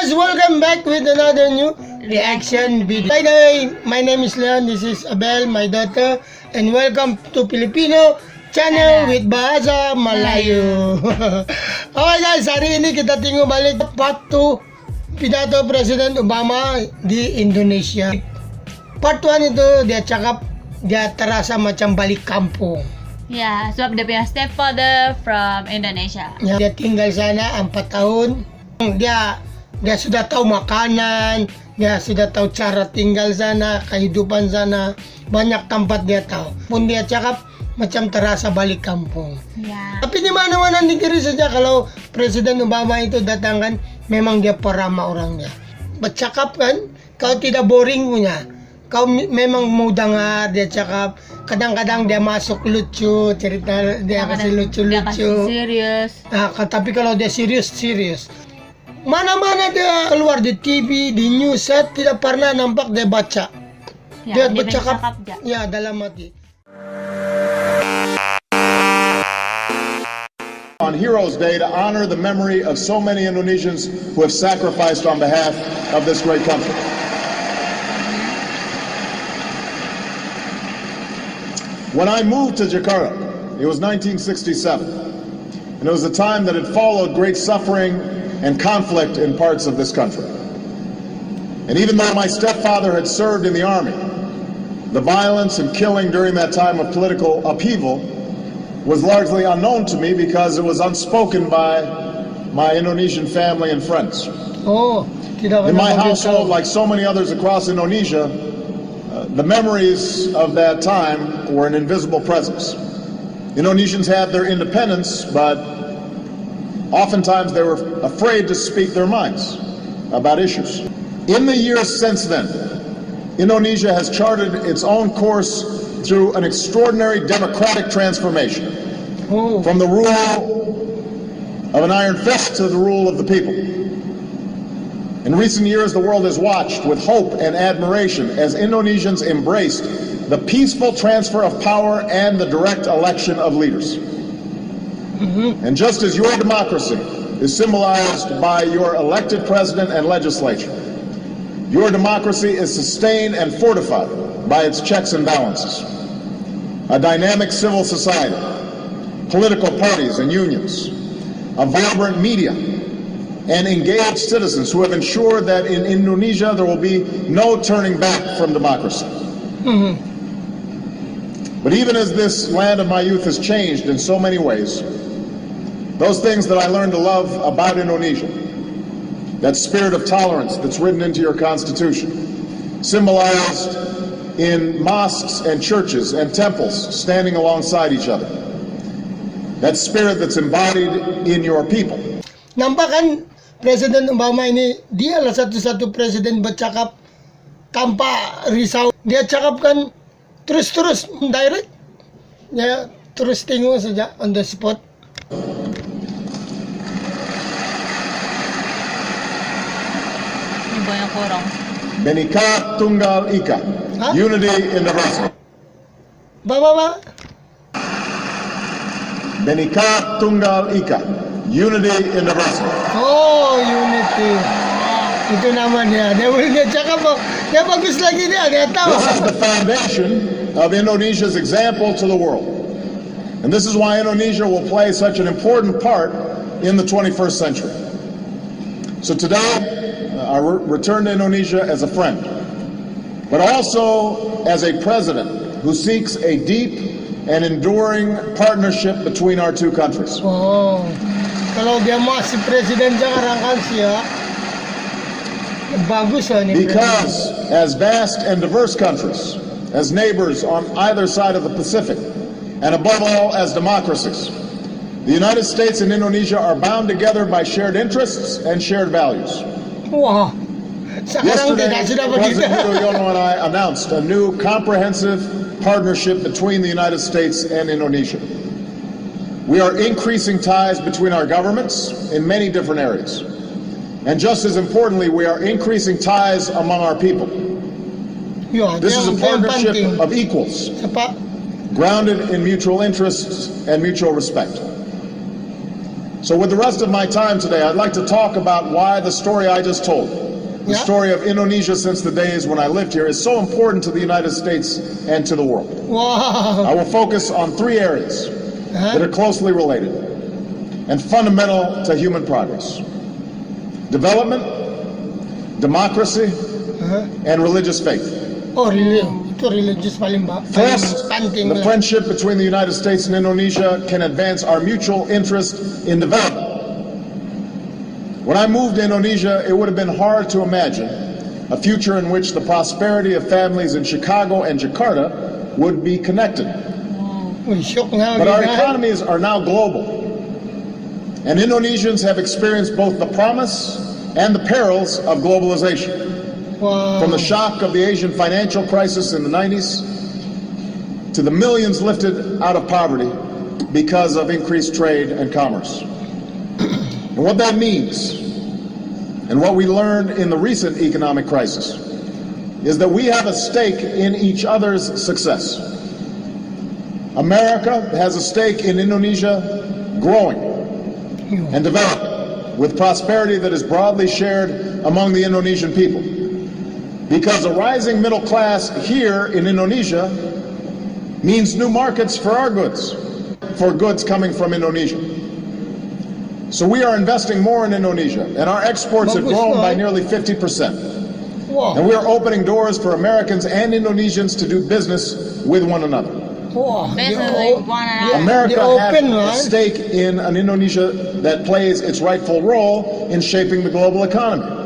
guys, welcome back with another new reaction video. By the way, my name is Leon, this is Abel, my daughter, and welcome to Filipino channel with bahasa Malayu. Okay guys, hari ini kita tinggal balik part 2 pidato Presiden Obama di Indonesia. Part 1 itu dia cakap dia terasa macam balik kampung. Ya, sebab dia punya stepfather from Indonesia. Ya, dia tinggal sana 4 tahun. Dia sudah tahu makanan, dia sudah tahu cara tinggal sana, kehidupan sana, banyak tempat dia tahu. Pun dia cakap macam terasa balik kampung. Ya. Tapi di mana-mana negeri saja kalau Presiden Obama itu datang kan, memang dia peramah orangnya. Bercakap kan, kau tidak boring punya. Kau memang mau dengar dia cakap. Kadang-kadang dia masuk lucu, cerita dia kasih lucu-lucu. Dia kasih serius. Nah, tapi kalau dia serius. Mana-mana dia keluar di TV, di news, saya tidak pernah nampak dia baca. Ya, dia bercakap, ya. Dalam hati. On Heroes Day to honor the memory of so many Indonesians who have sacrificed on behalf of this great country. When I moved to Jakarta, it was 1967, and it was a time that had followed great suffering and conflict in parts of this country. And even though my stepfather had served in the army, the violence and killing during that time of political upheaval was largely unknown to me because it was unspoken by my Indonesian family and friends. In my household, like so many others across Indonesia, the memories of that time were an invisible presence. Indonesians had their independence, but oftentimes they were afraid to speak their minds about issues. In the years since then, Indonesia has charted its own course through an extraordinary democratic transformation, from the rule of an iron fist to the rule of the people. In recent years, the world has watched with hope and admiration as Indonesians embraced the peaceful transfer of power and the direct election of leaders. And just as your democracy is symbolized by your elected president and legislature, your democracy is sustained and fortified by its checks and balances. A dynamic civil society, political parties and unions, a vibrant media, and engaged citizens who have ensured that in Indonesia there will be no turning back from democracy. But even as this land of my youth has changed in so many ways, those things that I learned to love about Indonesia, that spirit of tolerance that's written into your constitution, symbolized in mosques and churches and temples standing alongside each other, that spirit that's embodied in your people. Nampak kan Presiden Obama ini, dia adalah satu-satu presiden bercakap tanpa risau. Dia cakap kan terus direct. Ya, terus tengok saja on the spot. Ini banyak orang. Bhinneka Tunggal Ika, unity in diversity. Bapak. Bhinneka Tunggal Ika, unity in diversity. Unity. Itu namanya. Dia cakap, dia bagus lagi dia tahu. This is the foundation of Indonesia's example to the world. And this is why Indonesia will play such an important part in the 21st century. So today, I return to Indonesia as a friend, but also as a president who seeks a deep and enduring partnership between our two countries. Kalau dia masih presiden sekarang kan siya bagus ini. Because as vast and diverse countries, as neighbors on either side of the Pacific, and above all as democracies, the United States and Indonesia are bound together by shared interests and shared values. Wah, sekarang tidak sudah begitu. President Widodo and I announced a new comprehensive partnership between the United States and Indonesia. We are increasing ties between our governments in many different areas. And just as importantly, we are increasing ties among our people. This is a partnership of equals, grounded in mutual interests and mutual respect. So with the rest of my time today, I'd like to talk about why the story I just told, the story of Indonesia since the days when I lived here, is so important to the United States and to the world. Wow. I will focus on three areas that are closely related and fundamental to human progress: development, democracy, and religious faith. Oh, really? Ito religious paling ba? First, Panting the lang. friendship between the United States and Indonesia can advance our mutual interest in development. When I moved to Indonesia, it would have been hard to imagine a future in which the prosperity of families in Chicago and Jakarta would be connected. Uy, shock nga. But our ganyan. economies are now global, and Indonesians have experienced both the promise and the perils of globalization. Wow. From the shock of the Asian financial crisis in the 90s to the millions lifted out of poverty because of increased trade and commerce. And what that means, and what we learned in the recent economic crisis, is that we have a stake in each other's success. America has a stake in Indonesia growing and developing with prosperity that is broadly shared among the Indonesian people. Because a rising middle class here in Indonesia means new markets for our goods, for goods coming from Indonesia. So we are investing more in Indonesia, and our exports have grown by nearly 50%. Wow. And we are opening doors for Americans and Indonesians to do business with one another. Wow. Basically, one another. America They're has open, a right? stake in an Indonesia that plays its rightful role in shaping the global economy.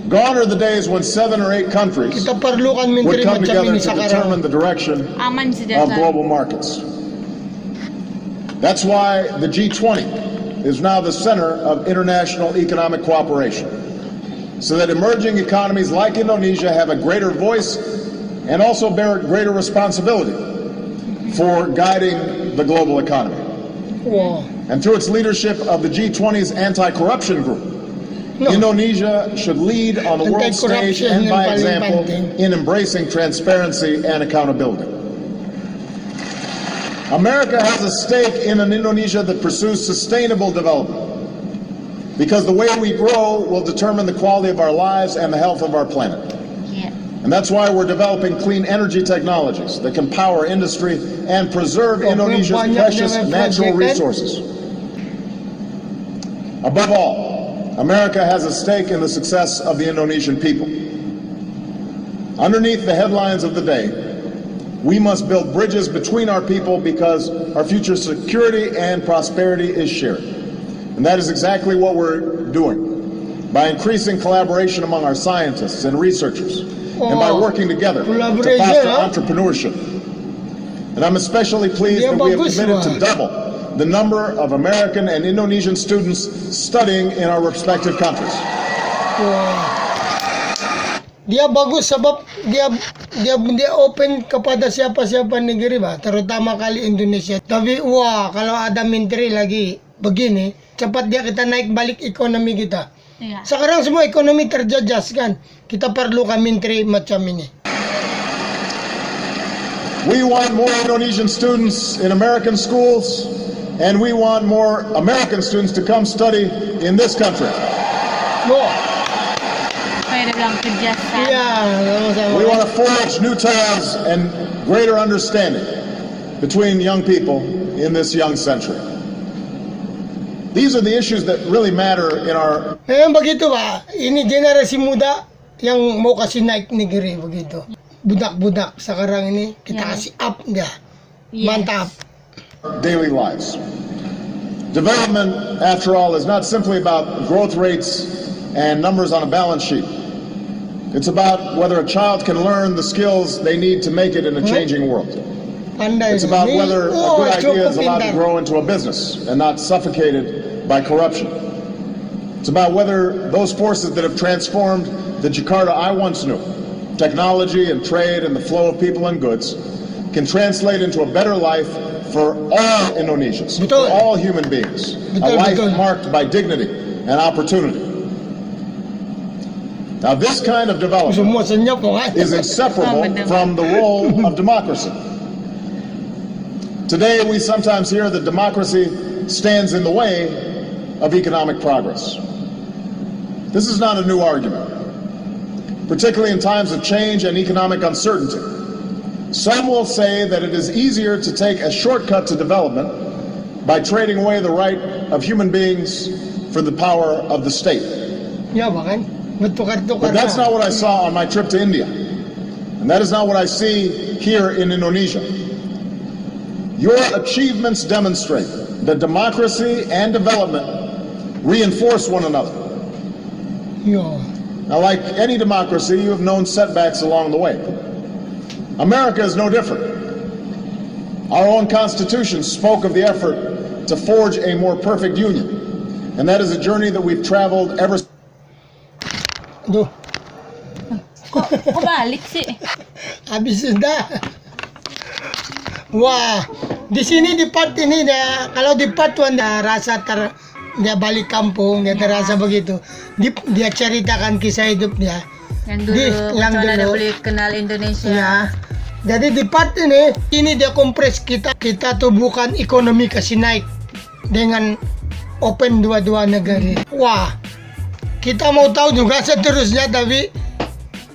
Gone are the days when 7 or 8 countries Kita perlukan would menteri come macam together ini to determine sekarang. the direction Aman si of Jason. global markets. That's why the G20 is now the center of international economic cooperation, so that emerging economies like Indonesia have a greater voice and also bear greater responsibility for guiding the global economy. Wow. And through its leadership of the G20's anti-corruption group, No. Indonesia should lead on the world stage Anti-corruption and yung by paling example panting. in embracing transparency and accountability. America has a stake in an Indonesia that pursues sustainable development, because the way we grow will determine the quality of our lives and the health of our planet. Yeah. And that's why we're developing clean energy technologies that can power industry and preserve Indonesia's banyak precious na may natural project, resources. Above all, America has a stake in the success of the Indonesian people. Underneath the headlines of the day, we must build bridges between our people, because our future security and prosperity is shared. And that is exactly what we're doing by increasing collaboration among our scientists and researchers, and by working together to Collaboration, foster huh? entrepreneurship. And I'm especially pleased Yeah, that we have bagus committed to ba? double the number of American and Indonesian students studying in our respective countries. Wow. Dia bagus sebab dia open kepada siapa-siapa negeri ba, terutama kali Indonesia. Tapi wah, kalau ada menteri lagi begini, cepat dia kita naik balik ekonomi kita. Yeah. Sekarang semua ekonomi terjejas kan. Kita perlukan menteri macam ini. We want more Indonesian students in American schools, and we want more American students to come study in this country. Wah, Pwede lang kejasan. iya, sama-sama. We want to forge new ties and greater understanding between young people in this young century. These are the issues that really matter in our Ngayon begitu ba, ini generasi muda yang mau kasih naik negeri begitu. Budak-budak sekarang ini kita Yeah. kasih up dia. Yes. Mantap. daily lives. Development, after all, is not simply about growth rates and numbers on a balance sheet. It's about whether a child can learn the skills they need to make it in a changing world. Pandai. It's about ni. whether a Oh, good idea cukup is allowed to pintar. grow into a business and not suffocated by corruption. It's about whether those forces that have transformed the Jakarta I once knew, technology and trade and the flow of people and goods, can translate into a better life for all Indonesians, Betul. for all human beings. A Betul, life betul. marked by dignity and opportunity. Now, this kind of development Semua senyap kok kan. is inseparable from the role of democracy. Today, we sometimes hear that democracy stands in the way of economic progress. This is not a new argument, particularly in times of change and economic uncertainty. Some will say that it is easier to take a shortcut to development by trading away the right of human beings for the power of the state. Ya, bahkan bertukar-tukar. But that's not what I saw on my trip to India. And that is not what I see here in Indonesia. Your achievements demonstrate that democracy and development reinforce one another. Ya. Now, like any democracy, you have known setbacks along the way. America is no different. Our own Constitution spoke of the effort to forge a more perfect union. And that is a journey that we've traveled ever since. Aduh, Kok balik sih? habis sudah. Wah, di sini di part ini kalau di part 1 rasa dia balik kampung, dia terasa begitu. Dia ceritakan kisah hidup dia. Yang dulu, yang macam mana dia dulu. boleh kenal Indonesia. Ya. Jadi di part ini dia kompres kita tuh bukan ekonomi kasih naik dengan open dua-dua negara. Wah, kita mau tahu juga seterusnya, tapi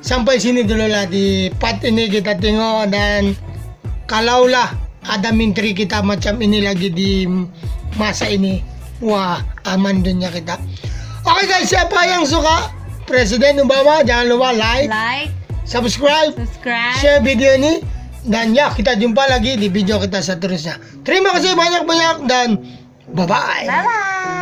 sampai sini dulu lah di part ini kita tengok. Dan kalaulah ada menteri kita macam ini lagi di masa ini, wah aman dunia kita. Oke guys, siapa yang suka Presiden Obama, jangan lupa like, subscribe, share video ini. Dan ya, kita jumpa lagi di video kita seterusnya. Terima kasih banyak-banyak dan bye-bye. Bye-bye.